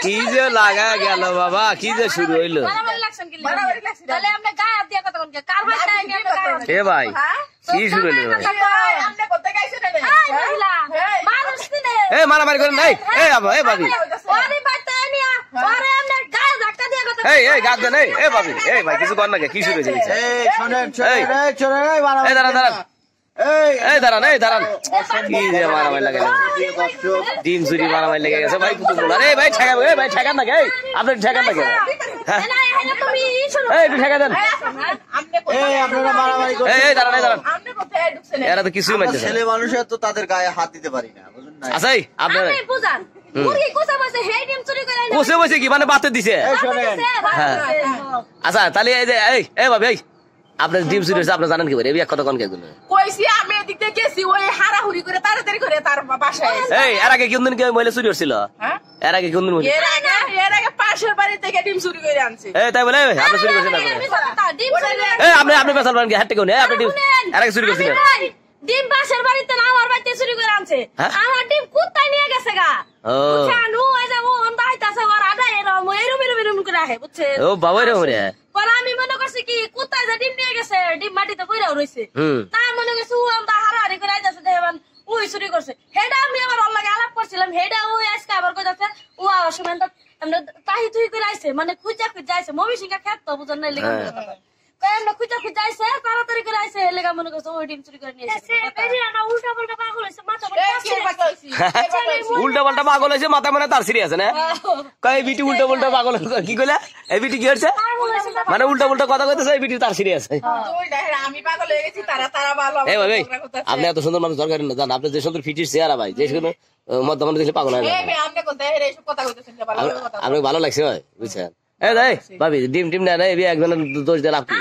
কি যে লাগা গেল বাবা, কি যে শুরু হইলো। এ ভাই কি শুরু হইলো ভাই? এ মারামারি করেন নাই। এ বাবা, এ ভাবি, এই গাছ দেন। এ ভাবি, এই ভাই কিছু কর না, কি শুরু হয়েছে? দাঁড়ান দাঁড়ান, এই দাঁড়ান, এই দাঁড়ান, কি যে মারামারি লাগে, ডিম চুরি মারামারি লেগে গেছে ভাই। এই ভাই ঠেকাবো, এই ভাই ঠেকান নাকি? আপনি ঠেকান নাকি? একটু ঠেকা দেন। এই দাঁড়ান, এই দাঁড়ান, এরা তো কিছুই মানছে। ছেলে মানুষের তো তাদের গায়ে হাত দিতে পারি না, বুঝলেন না? আচ্ছা আপনার কোসে বসে কি মানে বাতে দিছে? আচ্ছা তাহলে এই যে এই ভাবি, এই আপনার ডিম চুরি হয়েছে, আপনার জানেন কি করে? এক কথা কোন কেগুলো কইছি আমি এদিক থেকে গেছি, ওই হারাহুরি করে তাড়াতাড়ি করে তার বাসায়। এই এর আগে কোনদিন কি মহিলা চুরি হচ্ছিল? এর আগে কোনদিন? এর আগে পাশের বাড়ি থেকে ডিম চুরি করে আনছে। এই তাই বলে আপনি চুরি করছেন? আপনি পেশাল পান কি? হাঁটতে কোন আপনি ডিম এর আগে চুরি করছিলেন? ডিম পাশের বাড়িতে না, আমার বাড়িতে চুরি করে আনছে। আমার ডিম কুত্তায় নিয়ে গেছে গা। আমি মনে করছি কি কুত্তায় যে ডিম নিয়ে গেছে, ডিম মাটিতে পড়েও রয়েছে, তা মনে করছি ও আমরা হারাহারি করে আইতাছে, দেখবেন ওই চুরি করছে। হেডা আমি আবার ওর লাগে আলাপ করছিলাম, হেডা ওই আজকে আবার কইতাছে ও সময় তাহি তুই করে আইছে, মানে খুঁজা খুঁজা আইছে, মমি সিংহা খেত তো বুঝেন না লেগে খুঁজা খুঁজা আইছে, তাড়াতাড়ি করে আইছে, লেগা মনে করছে ওই ডিম চুরি করে নিয়ে উল্টা পাল্টা পাগল হয়েছে, মাথা উল্টা পাল্টা পাগল হয়েছে, মাথা মানে তার সিরি আছে না? কই বিটি উল্টা পাল্টা পাগল কি কইলা? এই বিটি কি হচ্ছে? মানে উল্টা পাল্টা কথা কইতেছে, এই বিটি তার সিরি আছে। আমি পাগল হয়ে গেছি, তারা ভালো। এই ভাই আপনি এত সুন্দর মানুষ দরকার না, জান আপনি যে সুন্দর ফিটিস চেহারা ভাই, যে কোনো মধ্যে দেখলে পাগল হয়। আপনাকে ভালো লাগছে ভাই, বুঝছেন? এই ভাই ভাবি ডিম টিম না একজনের দোষ দিয়ে লাভ কি?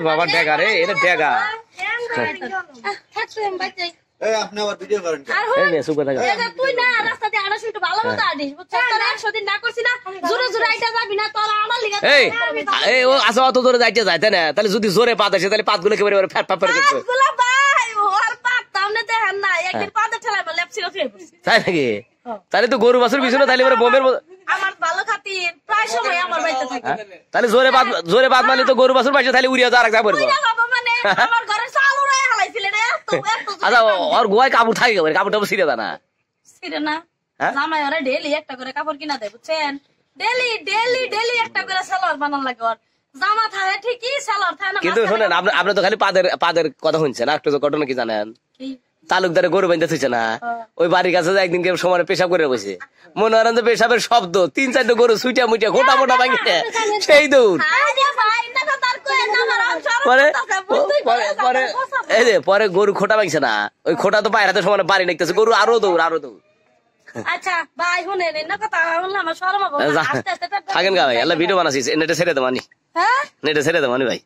বাবা ডেগা রে, এটা ডেগা। আপনি আবার ভিডিও করেন? তুই না রাস্তা দিয়ে আড়াইশো একটু ভালো মতো আডিস, বুঝছিস? 100 দিন না করছি না, জোরে জোরে আইটা যাবি না, তোরা আমার লিগা। এই ও আসা অত জোরে যাইতে যাইতে না, তাহলে যদি জোরে পাত আসে তাহলে পাতগুলো একেবারে ফ্যাট ফ্যাট করে দিচ্ছে। তাই নাকি? তাহলে তো গরু বাছুর পিছনে তাহলে বোমের আমার ভালো খাতির প্রায় সময় আমার বাড়িতে থাকে। তাহলে জোরে বাদ মারলে তো গরু বাছুর পাইছে, তাহলে উড়িয়া যাওয়ার যাবো। আমার ঘরে চাল উড়াই হালাইছিলেন। আচ্ছা ওর গোয়ায় কাপড় থাকে, কাপড়টা ছিঁড়ে দেয় না? ছিঁড়ে না, জামাই ওরা ডেলি একটা করে কাপড় কিনা দেয়, বুঝছেন? ডেলি ডেলি ডেলি একটা করে সালোয়ার বানান লাগে ওর। জামা থাকে ঠিকই, সালোয়ার থাকে না। কিন্তু শোনেন, আপনি তো খালি পাদের কথা শুনছেন, একটু ঘটনা কি জানেন? তালুকদারে গরু বাঁধতে থইছে না, ওই বাড়ির কাছে একদিন সময় পেশাব করে বসে, মনে করেন যে পেশাবের শব্দ 3-4টা গরু সুইটা মুইটা গোটা মোটা ভাঙিয়ে সেই দৌড়। পরে গরু খোটা ভাঙছে না, ওই খোটা তো পায়ের হাতে সময় বাড়ি নিতেছে, গরু আরো দৌড় আরো দৌড়। আচ্ছা ভাই শুনেন না কথা, আমার শরম হবে। থাকেন গা ভাই, আল্লাহ ভিডিও বানাচ্ছিস, নেটে ছেড়ে দেবানি, নেটে ছেড়ে দেবানি ভাই।